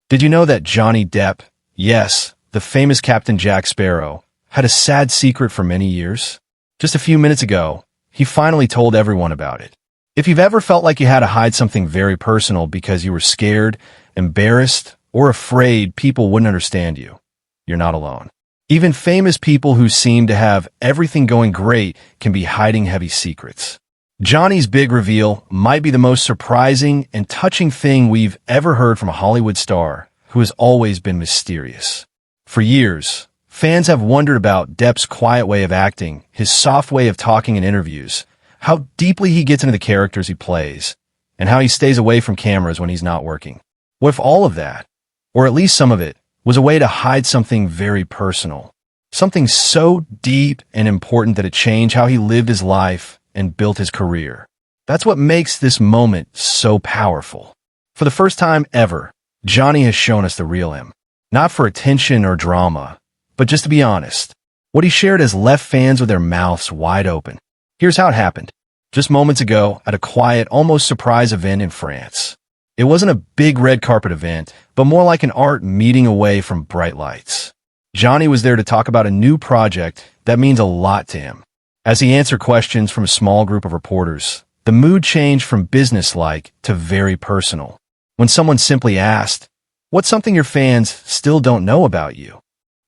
Did you know that Johnny Depp, yes, the famous Captain Jack Sparrow, had a sad secret for many years? Just a few minutes ago, he finally told everyone about it. If you've ever felt like you had to hide something very personal because you were scared, embarrassed, or afraid people wouldn't understand you, you're not alone. Even famous people who seem to have everything going great can be hiding heavy secrets. Johnny's big reveal might be the most surprising and touching thing we've ever heard from a Hollywood star who has always been mysterious. For years, fans have wondered about Depp's quiet way of acting, his soft way of talking in interviews, how deeply he gets into the characters he plays, and how he stays away from cameras when he's not working. What if all of that, or at least some of it, was a way to hide something very personal? Something so deep and important that it changed how he lived his life and built his career. That's what makes this moment so powerful. For the first time ever, Johnny has shown us the real him. Not for attention or drama, but just to be honest. What he shared has left fans with their mouths wide open. Here's how it happened. Just moments ago, at a quiet, almost surprise event in France. It wasn't a big red carpet event, but more like an art meeting away from bright lights. Johnny was there to talk about a new project that means a lot to him. As he answered questions from a small group of reporters, the mood changed from businesslike to very personal. When someone simply asked, "What's something your fans still don't know about you?"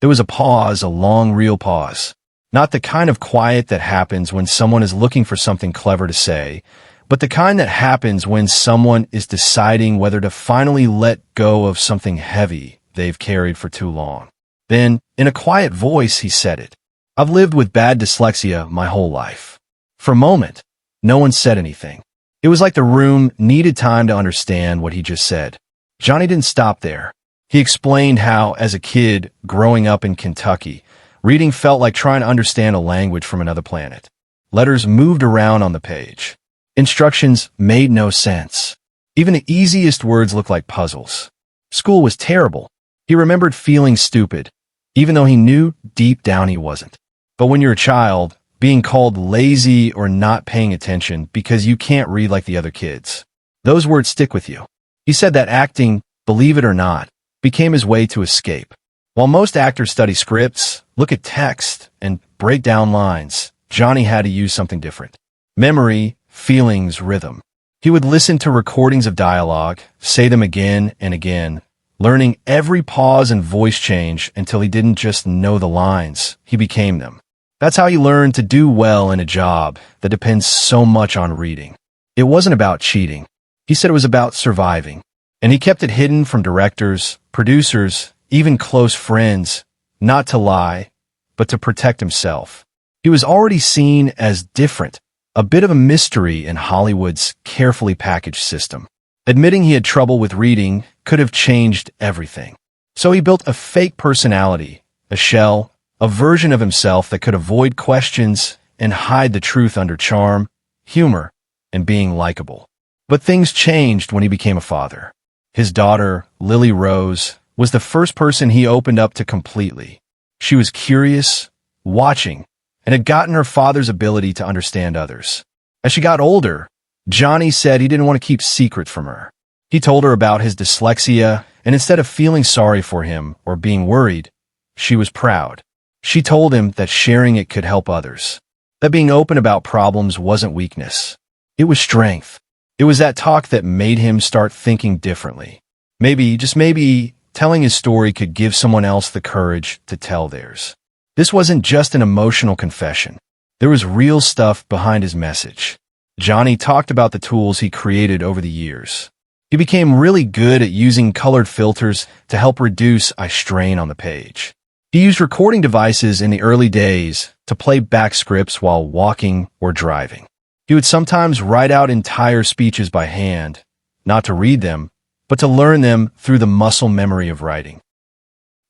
There was a pause, a long, real pause. Not the kind of quiet that happens when someone is looking for something clever to say, but the kind that happens when someone is deciding whether to finally let go of something heavy they've carried for too long. Then, in a quiet voice, he said it. "I've lived with bad dyslexia my whole life." For a moment, no one said anything. It was like the room needed time to understand what he just said. Johnny didn't stop there. He explained how, as a kid growing up in Kentucky, reading felt like trying to understand a language from another planet. Letters moved around on the page. Instructions made no sense. Even the easiest words looked like puzzles. School was terrible. He remembered feeling stupid, even though he knew deep down he wasn't. But when you're a child, being called lazy or not paying attention because you can't read like the other kids, those words stick with you. He said that acting, believe it or not, became his way to escape. While most actors study scripts, look at text, and break down lines, Johnny had to use something different. Memory, feelings, rhythm. He would listen to recordings of dialogue, say them again and again, learning every pause and voice change until he didn't just know the lines, he became them. That's how he learned to do well in a job that depends so much on reading. It wasn't about cheating. He said it was about surviving. And he kept it hidden from directors, producers, even close friends, not to lie, but to protect himself. He was already seen as different, a bit of a mystery in Hollywood's carefully packaged system. Admitting he had trouble with reading could have changed everything. So he built a fake personality, a shell, a version of himself that could avoid questions and hide the truth under charm, humor, and being likable. But things changed when he became a father. His daughter, Lily Rose, was the first person he opened up to completely. She was curious, watching, and had gotten her father's ability to understand others. As she got older, Johnny said he didn't want to keep secrets from her. He told her about his dyslexia, and instead of feeling sorry for him or being worried, she was proud. She told him that sharing it could help others, that being open about problems wasn't weakness. It was strength. It was that talk that made him start thinking differently. Maybe, just maybe, telling his story could give someone else the courage to tell theirs. This wasn't just an emotional confession. There was real stuff behind his message. Johnny talked about the tools he created over the years. He became really good at using colored filters to help reduce eye strain on the page. He used recording devices in the early days to play back scripts while walking or driving. He would sometimes write out entire speeches by hand, not to read them, but to learn them through the muscle memory of writing.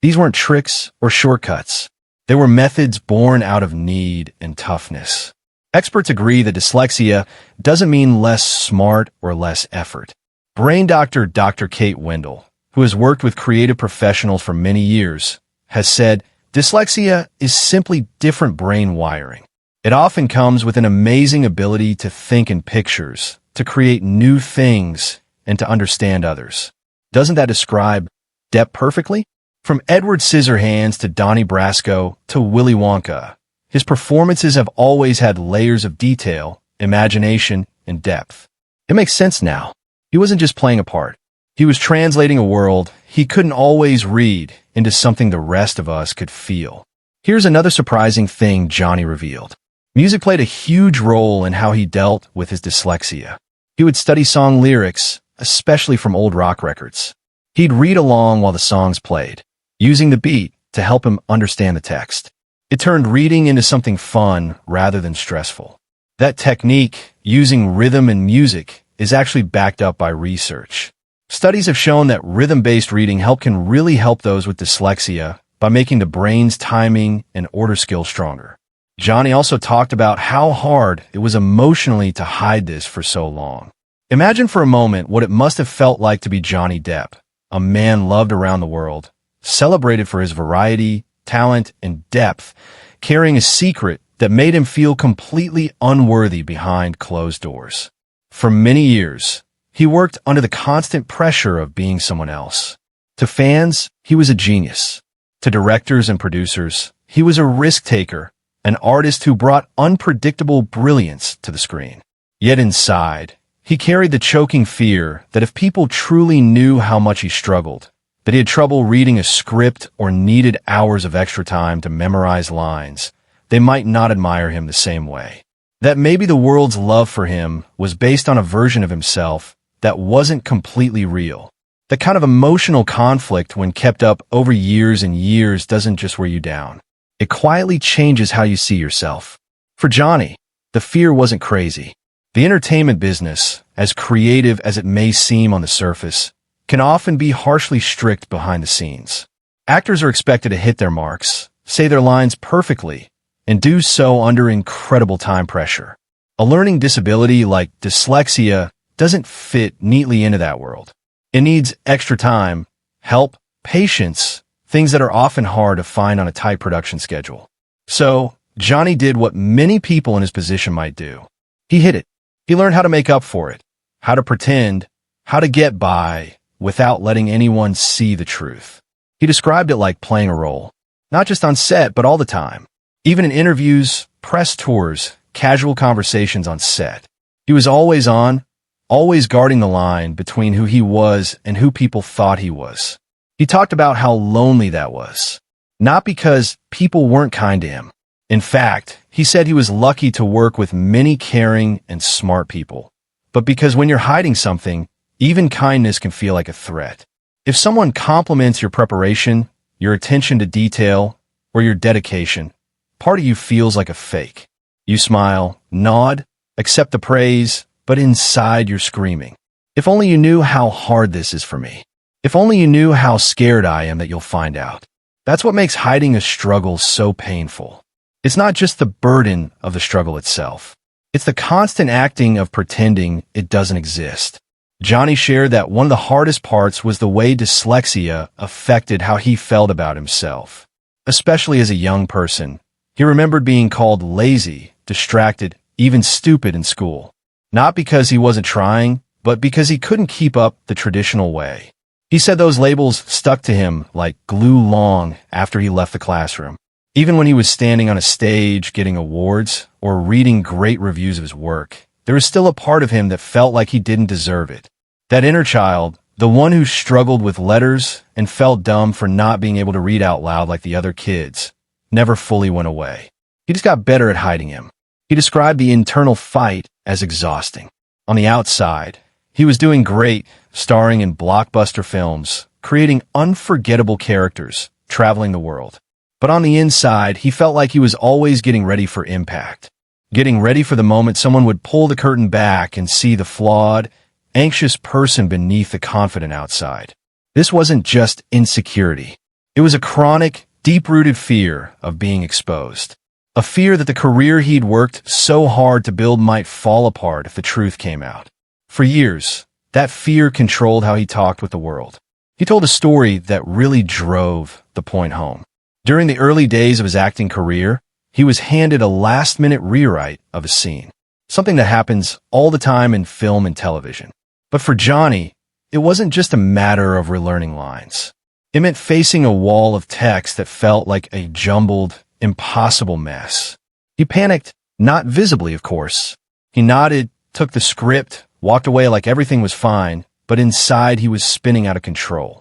These weren't tricks or shortcuts. They were methods born out of need and toughness. Experts agree that dyslexia doesn't mean less smart or less effort. Brain doctor Dr. Kate Wendell, who has worked with creative professionals for many years, has said dyslexia is simply different brain wiring. It often comes with an amazing ability to think in pictures, to create new things, and to understand others. Doesn't that describe Depp perfectly? From Edward Scissorhands to Donnie Brasco to Willy Wonka, his performances have always had layers of detail, imagination, and depth. It makes sense now. He wasn't just playing a part. He was translating a world he couldn't always read into something the rest of us could feel. Here's another surprising thing Johnny revealed. Music played a huge role in how he dealt with his dyslexia. He would study song lyrics, especially from old rock records. He'd read along while the songs played, using the beat to help him understand the text. It turned reading into something fun rather than stressful. That technique, using rhythm and music, is actually backed up by research. Studies have shown that rhythm-based reading can really help those with dyslexia by making the brain's timing and order skills stronger. Johnny also talked about how hard it was emotionally to hide this for so long. Imagine for a moment what it must have felt like to be Johnny Depp, a man loved around the world, celebrated for his variety, talent, and depth, carrying a secret that made him feel completely unworthy behind closed doors. For many years, he worked under the constant pressure of being someone else. To fans, he was a genius. To directors and producers, he was a risk-taker, an artist who brought unpredictable brilliance to the screen. Yet inside, he carried the choking fear that if people truly knew how much he struggled, that he had trouble reading a script or needed hours of extra time to memorize lines, they might not admire him the same way. That maybe the world's love for him was based on a version of himself that wasn't completely real. The kind of emotional conflict, when kept up over years and years, doesn't just wear you down. It quietly changes how you see yourself. For Johnny, the fear wasn't crazy. The entertainment business, as creative as it may seem on the surface, can often be harshly strict behind the scenes. Actors are expected to hit their marks, say their lines perfectly, and do so under incredible time pressure. A learning disability like dyslexia doesn't fit neatly into that world. It needs extra time, help, patience, things that are often hard to find on a tight production schedule. So, Johnny did what many people in his position might do. He hid it. He learned how to make up for it, how to pretend, how to get by without letting anyone see the truth. He described it like playing a role, not just on set, but all the time. Even in interviews, press tours, casual conversations on set. He was always on, always guarding the line between who he was and who people thought he was. He talked about how lonely that was. Not because people weren't kind to him. In fact, he said he was lucky to work with many caring and smart people. But because when you're hiding something, even kindness can feel like a threat. If someone compliments your preparation, your attention to detail, or your dedication, part of you feels like a fake. You smile, nod, accept the praise, but inside you're screaming. If only you knew how hard this is for me. If only you knew how scared I am that you'll find out. That's what makes hiding a struggle so painful. It's not just the burden of the struggle itself. It's the constant acting of pretending it doesn't exist. Johnny shared that one of the hardest parts was the way dyslexia affected how he felt about himself. Especially as a young person, he remembered being called lazy, distracted, even stupid in school. Not because he wasn't trying, but because he couldn't keep up the traditional way. He said those labels stuck to him like glue long after he left the classroom. Even when he was standing on a stage getting awards or reading great reviews of his work, there was still a part of him that felt like he didn't deserve it. That inner child, the one who struggled with letters and felt dumb for not being able to read out loud like the other kids, never fully went away. He just got better at hiding him. He described the internal fight as exhausting. On the outside, he was doing great, starring in blockbuster films, creating unforgettable characters, traveling the world. But on the inside, he felt like he was always getting ready for impact. Getting ready for the moment someone would pull the curtain back and see the flawed, anxious person beneath the confident outside. This wasn't just insecurity. It was a chronic, deep-rooted fear of being exposed. A fear that the career he'd worked so hard to build might fall apart if the truth came out. For years, that fear controlled how he talked with the world. He told a story that really drove the point home. During the early days of his acting career, he was handed a last-minute rewrite of a scene, something that happens all the time in film and television. But for Johnny, it wasn't just a matter of relearning lines. It meant facing a wall of text that felt like a jumbled, impossible mess. He panicked, not visibly, of course. He nodded, took the script, walked away like everything was fine, but inside he was spinning out of control.